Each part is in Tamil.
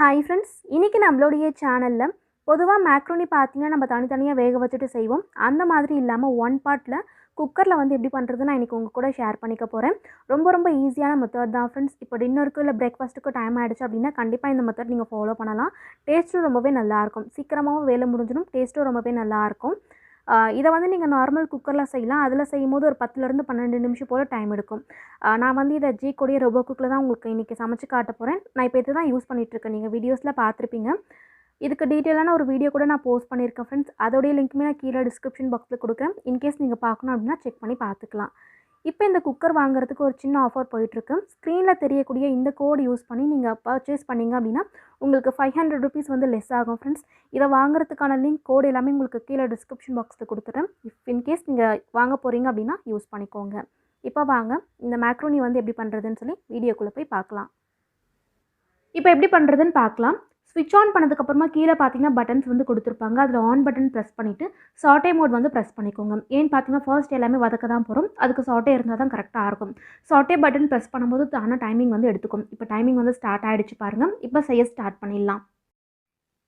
ஹாய் ஃப்ரெண்ட்ஸ், இன்றைக்கி நம்மளுடைய சேனலில் பொதுவாக மேக்ரோனி பார்த்தீங்கன்னா நம்ம தனித்தனியாக வேக வச்சுட்டு செய்வோம். அந்த மாதிரி இல்லாமல் ஒன் பார்ட்டில் குக்கரில் வந்து எப்படி பண்ணுறது நான் இன்றைக்கி உங்கள் கூட ஷேர் பண்ணிக்க போகிறேன். ரொம்ப ஈஸியான மெத்தட் தான் ஃப்ரெண்ட்ஸ். இப்போ டின்னருக்கு இல்லை பிரேக்ஃபாஸ்ட்டுக்கு டைம் ஆகிடுச்சு அப்படின்னா கண்டிப்பாக இந்த மெத்தட் நீங்கள் ஃபாலோ பண்ணலாம். டேஸ்ட்டும் ரொம்பவே நல்லாயிருக்கும். சீக்கிரமாகவும் வேலை முடிஞ்சிடும், டேஸ்ட்டும் ரொம்பவே நல்லாயிருக்கும். இதை வந்து நீங்கள் நார்மல் குக்கரில் செய்யலாம். அதில் செய்யும்போது ஒரு 10லேருந்து 12 நிமிஷம் போல் டைம் எடுக்கும். நான் வந்து இதை ஜீக் ரோபோ குக்கில் தான் உங்களுக்கு இன்றைக்கி சமைச்சு காட்ட போகிறேன். நான் இப்போ இது தான் யூஸ் பண்ணிகிட்ருக்கேன். நீங்கள் வீடியோஸில் பார்த்துருப்பீங்க. இதுக்கு டீட்டெயிலான ஒரு வீடியோ கூட நான் போஸ்ட் பண்ணியிருக்கேன் ஃப்ரெண்ட்ஸ். அதோடைய லிங்க்குமே நான் கீழே டிஸ்கிரிப்ஷன் பாக்ஸில் கொடுக்குறேன். இன்கேஸ் நீங்கள் பார்க்கணும் அப்படின்னா செக் பண்ணி பார்த்துக்கலாம். இப்போ இந்த குக்கர் வாங்குறதுக்கு ஒரு சின்ன ஆஃபர் போயிட்டுருக்கு. ஸ்க்ரீனில் தெரியக்கூடிய இந்த கோடு யூஸ் பண்ணி நீங்கள் பர்ச்சேஸ் பண்ணிங்க அப்படின்னா உங்களுக்கு 500 ருபீஸ் வந்து லெஸ் ஆகும் ஃப்ரெண்ட்ஸ். இதை வாங்குறதுக்கான லிங்க் கோடு எல்லாமே உங்களுக்கு கீழே டிஸ்கிரிப்ஷன் பாக்ஸில் கொடுத்துட்றேன். இன்கேஸ் நீங்கள் வாங்க போகிறீங்க அப்படின்னா யூஸ் பண்ணிக்கோங்க. இப்போ வாங்க இந்த மேக்ரோனி வந்து எப்படி பண்ணுறதுன்னு சொல்லி வீடியோக்குள்ளே போய் பார்க்கலாம். இப்போ எப்படி பண்ணுறதுன்னு பார்க்கலாம். ஸ்விட்ச் ஆன் பண்ணதுக்கப்புறமா கீழே பார்த்தீங்கன்னா பட்டன்ஸ் வந்து கொடுத்துருப்பாங்க. அதில் ஆன் பட்டன் ப்ரெஸ் பண்ணிவிட்டு சாட்டே மோட் வந்து ப்ரெஸ் பண்ணிக்கோங்க. ஏன்னு பார்த்தீங்கன்னா ஃபர்ஸ்ட் எல்லாமே வதக்க தான் போகிறோம். அதுக்கு சாட்டே இருந்தால் தான் கரெக்டாக இருக்கும். சாட்டே பட்டன் ப்ரெஸ் பண்ணும்போது தானே டைமிங் வந்து எடுத்துக்கும். இப்போ டைமிங் வந்து ஸ்டார்ட் ஆகிடுச்சு பாருங்கள். இப்போ செய்ய ஸ்டார்ட் பண்ணிடலாம்.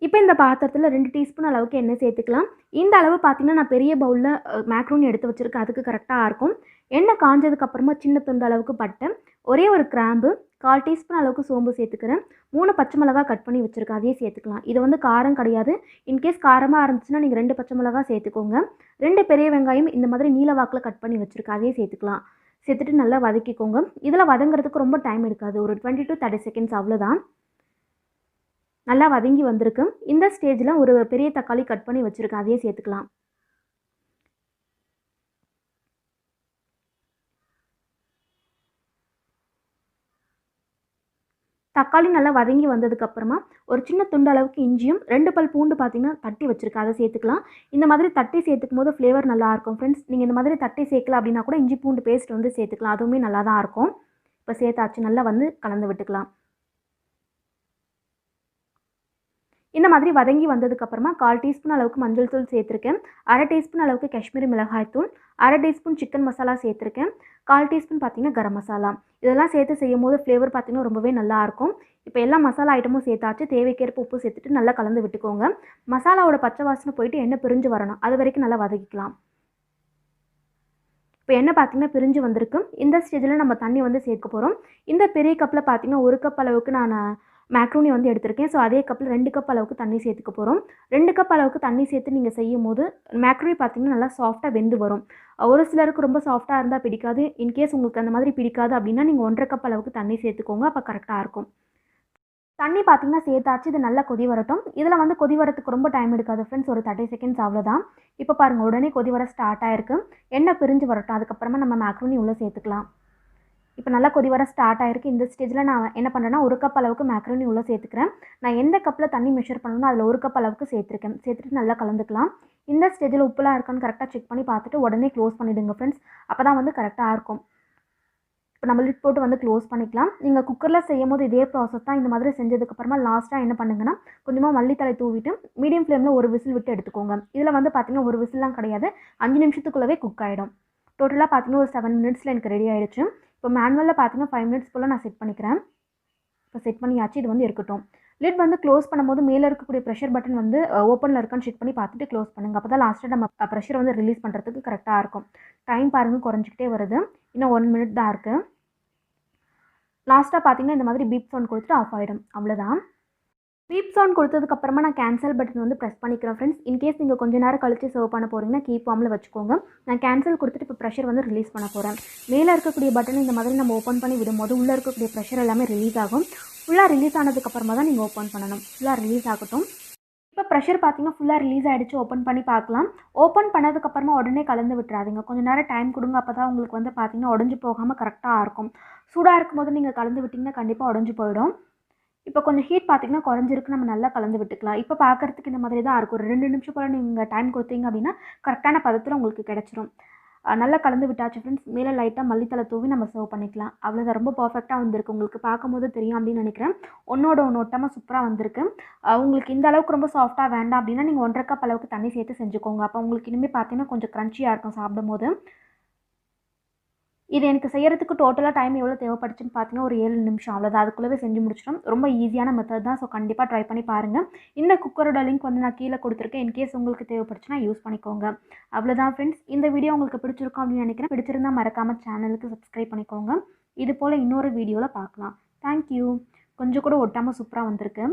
இப்போ இந்த பாத்திரத்தில் 2 டீஸ்பூன் அளவுக்கு எண்ணெய் சேர்த்துக்கலாம். இந்த அளவு பார்த்திங்கன்னா நான் பெரிய பவுலில் மேக்ரோனி எடுத்து வச்சுருக்கேன். அதுக்கு கரெக்டாக இருக்கும். எண்ணெய் காஞ்சதுக்கப்புறமா சின்ன துண்டு அளவுக்கு பட்டை, ஒரே ஒரு கிராம்பு, 1/4 டீஸ்பூன் அளவுக்கு சோம்பு சேர்த்துக்கிறேன். 3 பச்சை மிளகா கட் பண்ணி வச்சுருக்கேன், அதையே சேர்த்துக்கலாம். இது வந்து காரம் கிடையாது. இன்கேஸ் காரமாக இருந்துச்சுன்னா நீங்கள் 2 பச்சை மிளகா சேர்த்துக்கோங்க. 2 பெரிய வெங்காயம் இந்த மாதிரி நீல வாக்கில் கட் பண்ணி வச்சுருக்கேன், அதையே சேர்த்துக்கலாம். சேர்த்துட்டு நல்லா வதக்கிக்கோங்க. இதில் வதங்குறதுக்கு ரொம்ப டைம் எடுக்காது, ஒரு 20 to 30 செகண்ட்ஸ் அவ்வளோதான். நல்லா வதங்கி வந்திருக்கு. இந்த ஸ்டேஜில் ஒரு பெரிய தக்காளி கட் பண்ணி வச்சுருக்கேன், அதையே சேர்த்துக்கலாம். தக்காளி நல்லா வதங்கி வந்ததுக்கப்புறமா ஒரு சின்ன துண்டு அளவுக்கு இஞ்சியும் 2 பல் பூண்டு பார்த்திங்கன்னா தட்டி வச்சுருக்கேன், அதை சேர்த்துக்கலாம். இந்த மாதிரி தட்டி சேர்த்துக்கும் போது ஃப்ளேவர் நல்லாயிருக்கும் ஃப்ரெண்ட்ஸ். நீங்கள் இந்த மாதிரி தட்டி சேர்க்கல அப்படின்னா கூட இஞ்சி பூண்டு பேஸ்ட் வந்து சேர்த்துக்கலாம், அதுவுமே நல்லா தான் இருக்கும். இப்போ சேர்த்தாச்சு, நல்லா வந்து கலந்து விட்டுக்கலாம். இந்த மாதிரி வதங்கி வந்ததுக்கப்புறமா 1/4 டீஸ்பூன் அளவுக்கு மஞ்சள் தூள் சேர்த்துருக்கேன். 1/2 டீஸ்பூன் அளவுக்கு காஷ்மீரி மிளகாய் தூள், 1/2 டீஸ்பூன் சிக்கன் மசாலா சேர்த்துருக்கேன். 1/4 டீஸ்பூன் பார்த்திங்கன்னா கரம் மசாலா. இதெல்லாம் சேர்த்து செய்யும் போது ஃப்ளேவர் பார்த்திங்கன்னா ரொம்பவே நல்லாயிருக்கும். இப்போ எல்லா மசாலா ஐட்டமும் சேர்த்தாச்சு. தேவைக்கேற்ப உப்பு சேர்த்துட்டு நல்லா கலந்து விட்டுக்கோங்க. மசாலாவோட பச்சை வாசனை போயிட்டு எண்ணெய் பிரிஞ்சு வரணும், அது வரைக்கும் நல்லா வதக்கிக்கலாம். இப்போ எண்ணெய் பார்த்திங்கன்னா பிரிஞ்சு வந்திருக்கு. இந்த ஸ்டேஜில் நம்ம தண்ணி வந்து சேர்க்க போகிறோம். இந்த பெரிய கப்பில் பார்த்திங்கன்னா 1 கப் அளவுக்கு நான் மேக்ரோனி வந்து எடுத்திருக்கேன். ஸோ அதே கப்பில் 2 கப் அளவுக்கு தண்ணி சேர்த்துக்க போகிறோம். 2 கப் அளவுக்கு தண்ணி சேர்த்து நீங்கள் செய்யும் போது மேக்ரோனி பார்த்திங்கன்னா நல்லா சாஃப்டாக வெந்து வரும். ஒரு சிலருக்கு ரொம்ப சாஃப்டாக இருந்தால் பிடிக்காது. இன்கேஸ் உங்களுக்கு அந்த மாதிரி பிடிக்காது அப்படின்னா நீங்கள் 1.5 கப் அளவுக்கு தண்ணி சேர்த்துக்கோங்க, அப்போ கரெக்டாக இருக்கும். தண்ணி பார்த்திங்கன்னா சேர்த்தாச்சு. இது நல்லா கொதி வரட்டும். இதில் வந்து கொதி வரத்துக்கு ரொம்ப டைம் எடுக்காது ஃப்ரெண்ட்ஸ், ஒரு 30 செகண்ட்ஸ் அவ்வளோதான். இப்போ பாருங்கள், உடனே கொதி வர ஸ்டார்ட் ஆகிருக்கு. எண்ணெய் பிரிஞ்சு வரட்டும், அதுக்கப்புறமா நம்ம மேக்ரோனி உள்ளே சேர்த்துக்கலாம். இப்போ நல்லா கொதி வர ஸ்டார்ட் ஆகிருக்கு. இந்த ஸ்டேஜில் நான் என்ன பண்ணுறேன்னா 1 கப் அளவுக்கு மேக்ரோனி உள்ளே சேர்த்துக்கிறேன். நான் எந்த கப்பில் தண்ணி மெஷர் பண்ணணும்னோ அதில் 1 கப் அளவுக்கு சேர்த்துருக்கேன். சேர்த்துட்டு நல்லா கலந்துக்கலாம். இந்த ஸ்டேஜில் உப்புலாம் இருக்கான்னு கரெக்டாக செக் பண்ணி பார்த்துட்டு உடனே க்ளோஸ் பண்ணிவிடுங்க ஃப்ரெண்ட்ஸ். அப்போ தான் வந்து கரெக்டாக இருக்கும். இப்போ நம்ம லிட் போட்டு வந்து க்ளோஸ் பண்ணிக்கலாம். நீங்கள் குக்கரில் செய்யும் போது இதே ப்ராசஸ் தான். இந்த மாதிரி செஞ்சதுக்கப்புறமா லாஸ்ட்டாக என்ன பண்ணுங்கன்னா கொஞ்சமாக மல்லித்தலை தூவிட்டு மீடியம் ஃப்ளேமில் ஒரு விசில் விட்டு எடுத்துக்கோங்க. இதில் வந்து பார்த்திங்கன்னா ஒரு விசில்லாம் கிடையாது, 5 நிமிஷத்துக்குள்ளவே குக் ஆகிடும். டோட்டலாக பார்த்திங்கன்னா ஒரு 7 மினிட்ஸில் எனக்கு ரெடி ஆகிடுச்சு. இப்போ மேனுவலில் பார்த்திங்கன்னா 5 மினிட்ஸ் போல் நான் செட் பண்ணிக்கிறேன். இப்போ செட் பண்ணியாச்சு. இது வந்து இருக்கட்டும். லிட் வந்து க்ளோஸ் பண்ணும்போது மேலே இருக்கக்கூடிய ப்ரெஷர் பட்டன் வந்து ஓப்பனில் இருக்கான்னு செக் பண்ணி பார்த்துட்டு க்ளோஸ் பண்ணுங்கள். அப்போ தான் லாஸ்ட்டாக நம்ம ப்ரெஷர் வந்து ரிலீஸ் பண்ணுறதுக்கு கரெக்டாக இருக்கும். டைம் பாருங்கள், குறைஞ்சிக்கிட்டே வருது. இன்னும் 1 மினிட் தான் இருக்குது. லாஸ்ட்டாக பார்த்திங்கன்னா இந்த மாதிரி பீப் சவுண்ட் கொடுத்துட்டு ஆஃப் ஆகிடும், அவ்வளோதான். பீப் சவுண்ட் கொடுத்ததுக்கப்புறமா நான் கேன்சல் பட்டன் வந்து ப்ரெஸ் பண்ணிக்கிறேன் ஃப்ரெண்ட்ஸ். இன்கேஸ் நீங்கள் கொஞ்சம் நேரம் கழித்து சர்வ் பண்ண போகிறீங்கன்னா கீப் வார்மில் வச்சுக்கோங்க. நான் கேன்சல் கொடுத்துட்டு இப்போ ப்ரெஷர் வந்து ரிலீஸ் பண்ண போகிறேன். மேலே இருக்கக்கூடிய பட்டன் இந்த மாதிரி நம்ம ஓப்பன் பண்ணி விடும்போது உள்ளே இருக்கக்கூடிய ப்ரெஷர் எல்லாமே ரிலீஸ் ஆகும். ஃபுல்லாக ரிலீஸ் ஆனதுக்கப்புறமா தான் நீங்கள் ஓப்பன் பண்ணணும். ஃபுல்லாக ரிலீஸ் ஆகட்டும். இப்போ ப்ரெஷர் பார்த்திங்கன்னா ஃபுல்லாக ரிலீஸ் ஆகிடுச்சு. ஓப்பன் பண்ணி பார்க்கலாம். ஓப்பன் பண்ணதுக்கப்புறமா உடனே கலந்து விட்டுறாதீங்க, கொஞ்சம் நேரம் டைம் கொடுங்க. அப்போ தான் உங்களுக்கு வந்து பார்த்திங்கன்னா உடஞ்சி போகாமல் கரெக்டாக இருக்கும். சூடாக இருக்கும்போது நீங்கள் கலந்து விட்டிங்கன்னா கண்டிப்பாக உடஞ்சி போயிடும். இப்போ கொஞ்சம் ஹீட் பார்த்திங்கன்னா குறைஞ்சிருக்கு, நம்ம நல்லா கலந்து விட்டுக்கலாம். இப்போ பார்க்குறதுக்கு இந்த மாதிரி தான் இருக்கும். ஒரு 2 நிமிஷம் போல் நீங்கள் டைம் கொடுத்தீங்க அப்படின்னா கரெக்டான பதத்தில் உங்களுக்கு கிடச்சிரும். நல்லா கலந்து விட்டாச்சு ஃப்ரெண்ட்ஸ். மேலே லைட்டாக மல்லித்தலை தூவி நம்ம சர்வ் பண்ணிக்கலாம். அவ்வளோதான், ரொம்ப பர்ஃபெக்டாக வந்திருக்கு. உங்களுக்கு பார்க்கும்போது தெரியும் அப்படின்னு நினைக்கிறேன். ஒன்று ஒட்டாமல் சூப்பராக வந்திருக்கு. உங்களுக்கு இந்த அளவுக்கு ரொம்ப சாஃப்டாக வேண்டாம் அப்படின்னா நீங்கள் 1.5 கப் அளவுக்கு தண்ணி சேர்த்து செஞ்சுக்கோங்க. அப்போ உங்களுக்கு இனிமேல் பார்த்திங்கன்னா கொஞ்சம் க்ரன்ச்சியாக இருக்கும் சாப்பிடும் போது. இது எனக்கு செய்கிறதுக்கு டோட்டலாக டைம் எவ்வளோ தேவைப்பட்டுச்சுன்னு பார்த்தீங்கன்னா ஒரு 7 நிமிஷம் அவ்வளோதான். அதுக்குள்ளவே செஞ்சு முடிச்சிட்டோம். ரொம்ப ஈஸியான மெத்தட் தான். ஸோ கண்டிப்பாக ட்ரை பண்ணி பாருங்கள். இந்த குக்கரோட லிங்க் வந்து நான் கீழே கொடுத்துருக்கேன். இன்கேஸ் உங்களுக்கு தேவைப்பட்டுச்சுன்னா யூஸ் பண்ணிக்கோங்க. அவ்வளோதான் ஃப்ரெண்ட்ஸ். இந்த வீடியோ உங்களுக்கு பிடிச்சிருக்கும் அப்படின்னு நினைக்கிறேன். பிடிச்சிருந்தால் மறக்காமல் சேனலுக்கு சப்ஸ்கிரைப் பண்ணிக்கோங்க. இது போல் இன்னொரு வீடியோவில் பார்க்கலாம். தேங்க்யூ. கொஞ்சம் கூட ஒட்டாமல் சூப்பராக வந்திருக்கு.